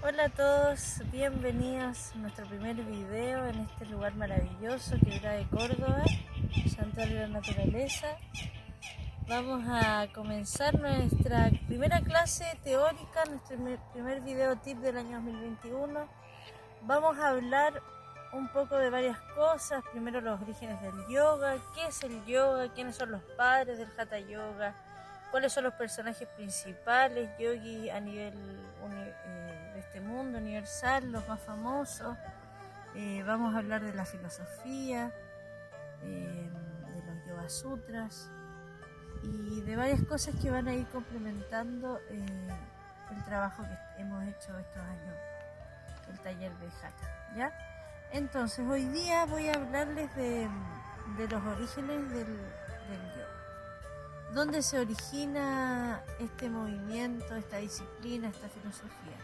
Hola a todos, bienvenidos a nuestro primer video en este lugar maravilloso que era de Córdoba, Santuario de la Naturaleza. Vamos a comenzar nuestra primera clase teórica, nuestro primer video tip del año 2021. Vamos a hablar un poco de varias cosas, primero los orígenes del yoga, qué es el yoga, quiénes son los padres del Hatha Yoga, cuáles son los personajes principales yogis a nivel de este mundo universal, los más famosos. Vamos a hablar de la filosofía, de los Yoga Sutras y de varias cosas que van a ir complementando el trabajo que hemos hecho estos años, el taller de Hatha, ¿ya? Entonces hoy día voy a hablarles de los orígenes del yoga. ¿Dónde se origina este movimiento, esta disciplina, esta filosofía?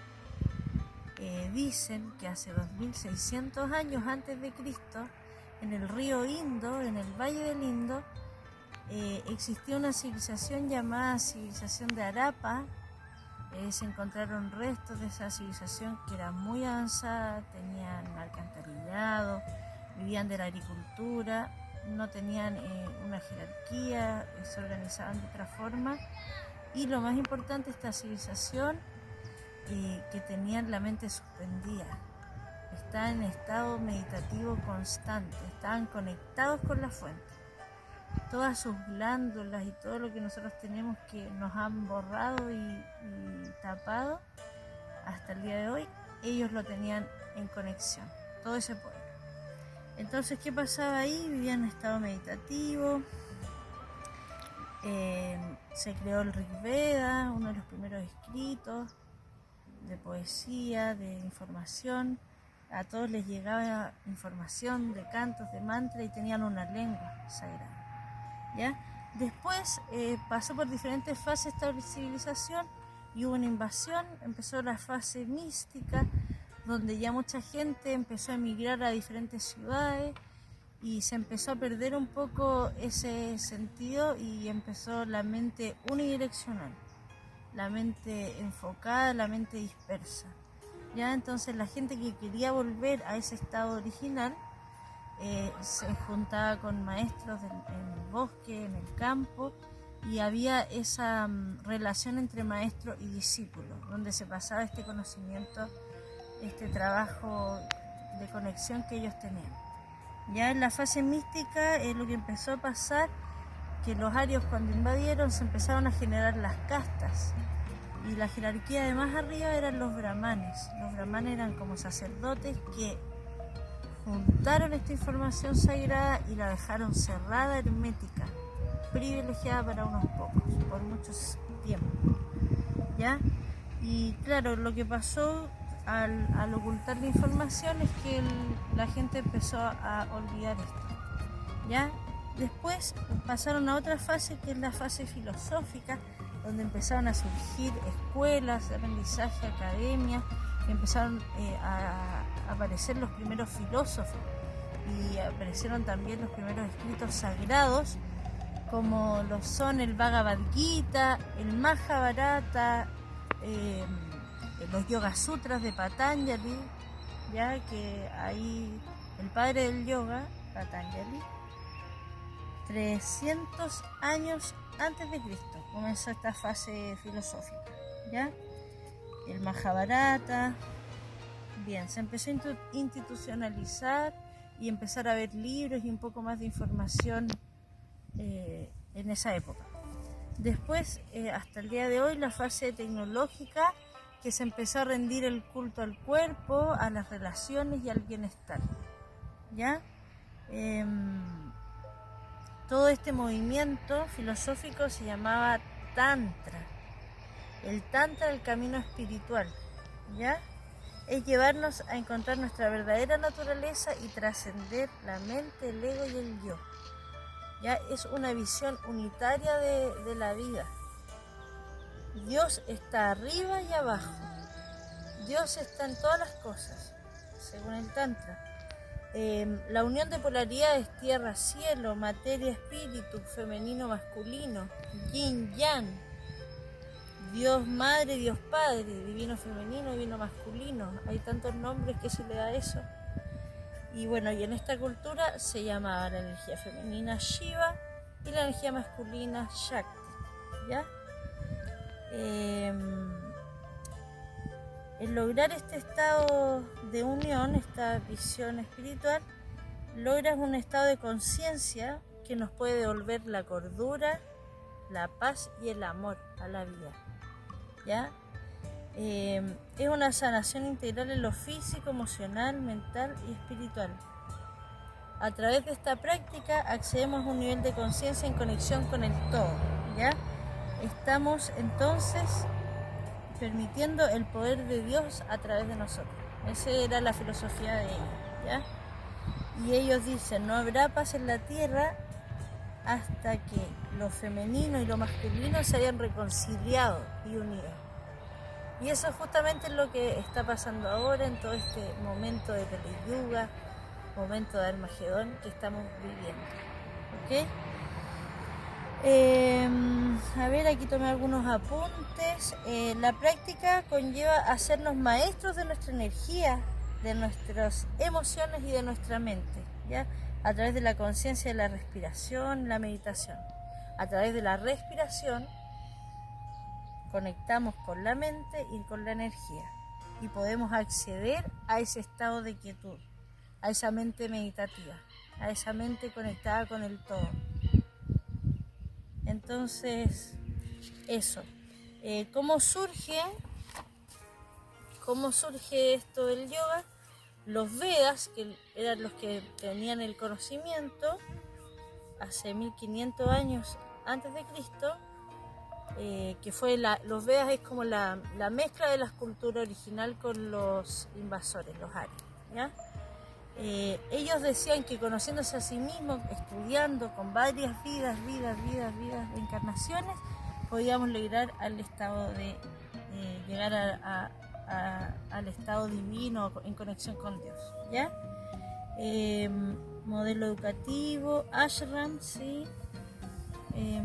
Dicen que hace 2600 años antes de Cristo, en el río Indo, en el Valle del Indo, existía una civilización llamada civilización de Harappa. Se encontraron restos de esa civilización que era muy avanzada, tenían alcantarillado, vivían de la agricultura, no tenían una jerarquía, se organizaban de otra forma, y lo más importante, esta civilización que tenían la mente suspendida, estaban en estado meditativo constante, estaban conectados con la fuente. Todas sus glándulas y todo lo que nosotros tenemos que nos han borrado y tapado hasta el día de hoy, ellos lo tenían en conexión, todo ese poder. Entonces, ¿qué pasaba ahí? Vivían en estado meditativo. Se creó el Rig Veda, uno de los primeros escritos de poesía, de información. A todos les llegaba información de cantos, de mantras, y tenían una lengua sagrada, ¿ya? Después pasó por diferentes fases esta civilización y hubo una invasión. Empezó la fase mística, donde ya mucha gente empezó a emigrar a diferentes ciudades y se empezó a perder un poco ese sentido y empezó la mente unidireccional, la mente enfocada, la mente dispersa. Ya entonces la gente que quería volver a ese estado original se juntaba con maestros en el bosque, en el campo, y había esa relación entre maestro y discípulo, donde se pasaba este conocimiento, este trabajo de conexión que ellos tenían. Ya en la fase mística lo que empezó a pasar, que los arios cuando invadieron se empezaron a generar las castas, y la jerarquía de más arriba eran los brahmanes. Los brahmanes eran como sacerdotes que juntaron esta información sagrada y la dejaron cerrada, hermética, privilegiada para unos pocos, por muchos tiempos, ¿ya? Y claro, lo que pasó al ocultar la información es que la gente empezó a olvidar esto, ¿ya? Después pasaron a otra fase, que es la fase filosófica, donde empezaron a surgir escuelas de aprendizaje, academias, empezaron a aparecer los primeros filósofos y aparecieron también los primeros escritos sagrados, como lo son el Bhagavad Gita, el Mahabharata, los Yoga Sutras de Patanjali, ya que ahí el padre del yoga, Patanjali, 300 años antes de Cristo comenzó esta fase filosófica, ¿ya? El Mahabharata, bien, se empezó a institucionalizar y empezar a ver libros y un poco más de información en esa época. Después, hasta el día de hoy, la fase tecnológica, que se empezó a rendir el culto al cuerpo, a las relaciones y al bienestar, ¿ya? Todo este movimiento filosófico se llamaba Tantra. El Tantra, el camino espiritual, ¿ya? Es llevarnos a encontrar nuestra verdadera naturaleza y trascender la mente, el ego y el yo. Ya es una visión unitaria de la vida. Dios está arriba y abajo. Dios está en todas las cosas, según el Tantra. La unión de polaridades, tierra, cielo, materia, espíritu, femenino, masculino, yin, yang, Dios Madre, Dios Padre, divino femenino, divino masculino. Hay tantos nombres que se le da eso. Y bueno, y en esta cultura se llamaba la energía femenina Shiva y la energía masculina Shakti, ¿ya? El lograr este estado de unión, esta visión espiritual, logras un estado de conciencia que nos puede devolver la cordura, la paz y el amor a la vida, ¿ya? Es una sanación integral en lo físico, emocional, mental y espiritual. A través de esta práctica accedemos a un nivel de conciencia en conexión con el todo, ¿ya? Estamos entonces permitiendo el poder de Dios a través de nosotros. Esa era la filosofía de ellos, ¿ya? Y ellos dicen, no habrá paz en la tierra hasta que lo femenino y lo masculino se hayan reconciliado y unido. Y eso es justamente lo que está pasando ahora en todo este momento de Kali Yuga, momento de Armagedón que estamos viviendo. ¿Ok? A ver, aquí tomé algunos apuntes. La práctica conlleva hacernos maestros de nuestra energía, de nuestras emociones y de nuestra mente, ¿ya? A través de la conciencia de la respiración, la meditación. A través de la respiración conectamos con la mente y con la energía y podemos acceder a ese estado de quietud, a esa mente meditativa, a esa mente conectada con el todo. Entonces, eso. ¿Cómo surge esto del yoga? Los Vedas, que eran los que tenían el conocimiento hace 1500 años antes de Cristo, que fue los Vedas es como la mezcla de la cultura original con los invasores, los arios, ¿ya? Ellos decían que conociéndose a sí mismos, estudiando con varias vidas, reencarnaciones, podíamos lograr al estado de llegar al estado divino en conexión con Dios, ¿ya? Modelo educativo, ashram, sí. Y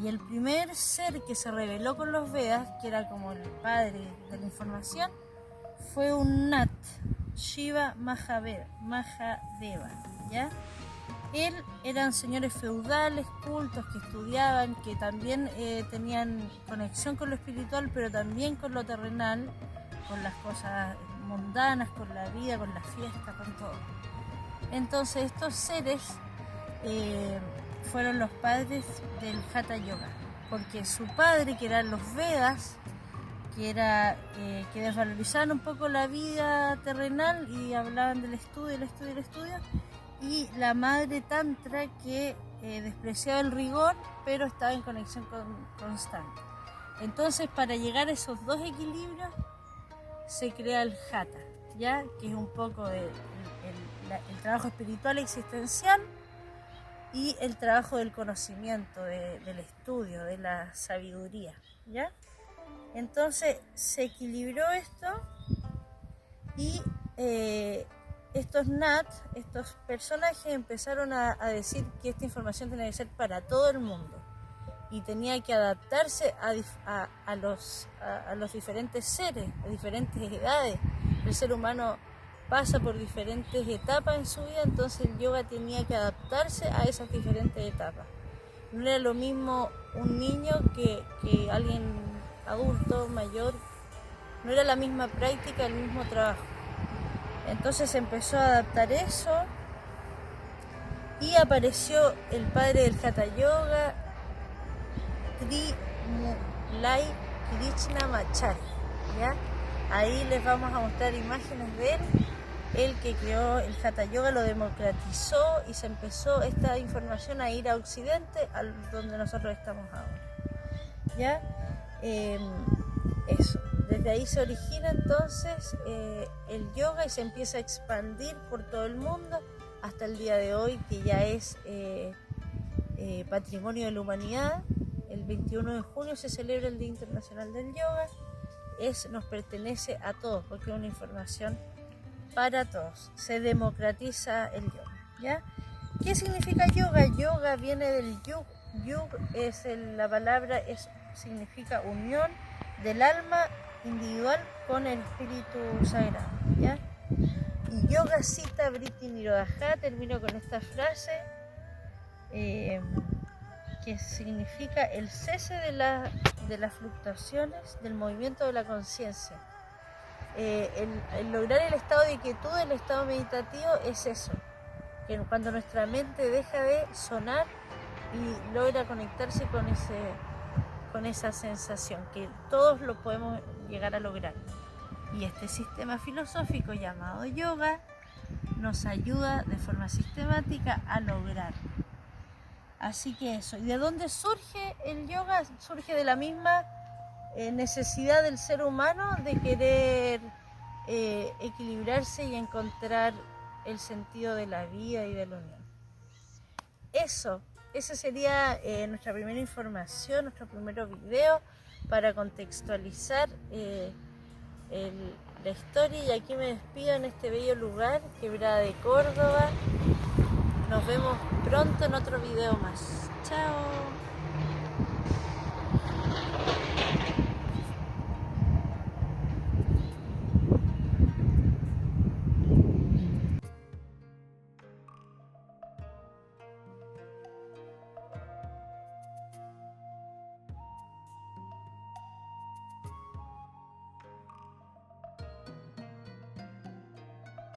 el primer ser que se reveló con los Vedas, que era como el padre de la información, fue un Nat, Shiva Mahadeva, ¿ya? Él eran señores feudales, cultos, que estudiaban, que también tenían conexión con lo espiritual, pero también con lo terrenal, con las cosas mundanas, con la vida, con la fiesta, con todo. Entonces estos seres fueron los padres del Hatha Yoga, porque su padre, que eran los Vedas, que desvalorizaban un poco la vida terrenal y hablaban del estudio, y la madre Tantra, que despreciaba el rigor, pero estaba en conexión constante. Entonces, para llegar a esos dos equilibrios, se crea el Hatha, ¿ya? Que es un poco el trabajo espiritual existencial y el trabajo del conocimiento, del estudio, de la sabiduría, ¿ya? Entonces se equilibró esto y estos estos personajes empezaron a decir que esta información tenía que ser para todo el mundo y tenía que adaptarse a los diferentes seres, a diferentes edades. El ser humano pasa por diferentes etapas en su vida, entonces el yoga tenía que adaptarse a esas diferentes etapas. No era lo mismo un niño que alguien adulto, mayor, no era la misma práctica, el mismo trabajo. Entonces empezó a adaptar eso y apareció el padre del Hatha Yoga, Trimulai Krishnamacharya, ¿ya? Ahí les vamos a mostrar imágenes de él. Él que creó el Hatha Yoga, lo democratizó y se empezó esta información a ir a Occidente, donde nosotros estamos ahora, ¿ya? Eso. Desde ahí se origina entonces el yoga y se empieza a expandir por todo el mundo hasta el día de hoy, que ya es patrimonio de la humanidad. El 21 de junio se celebra el Día Internacional del Yoga. Nos pertenece a todos porque es una información para todos. Se democratiza el yoga, ¿ya? ¿Qué significa yoga? Yoga viene del yug. Yug es la palabra, es significa unión del alma individual con el espíritu sagrado, ¿ya? Y Yoga Sita Vritti Nirodha, termino con esta frase que significa el cese de las fluctuaciones del movimiento de la conciencia. El lograr el estado de quietud, el estado meditativo, es eso, que cuando nuestra mente deja de sonar y logra conectarse con esa sensación, que todos lo podemos llegar a lograr. Y este sistema filosófico llamado yoga nos ayuda de forma sistemática a lograr. Así que eso. ¿Y de dónde surge el yoga? Surge de la misma necesidad del ser humano de querer equilibrarse y encontrar el sentido de la vida y de la unión. Esa sería nuestra primera información, nuestro primer video para contextualizar la historia. Y aquí me despido en este bello lugar, Quebrada de Córdoba. Nos vemos pronto en otro video más. Chao.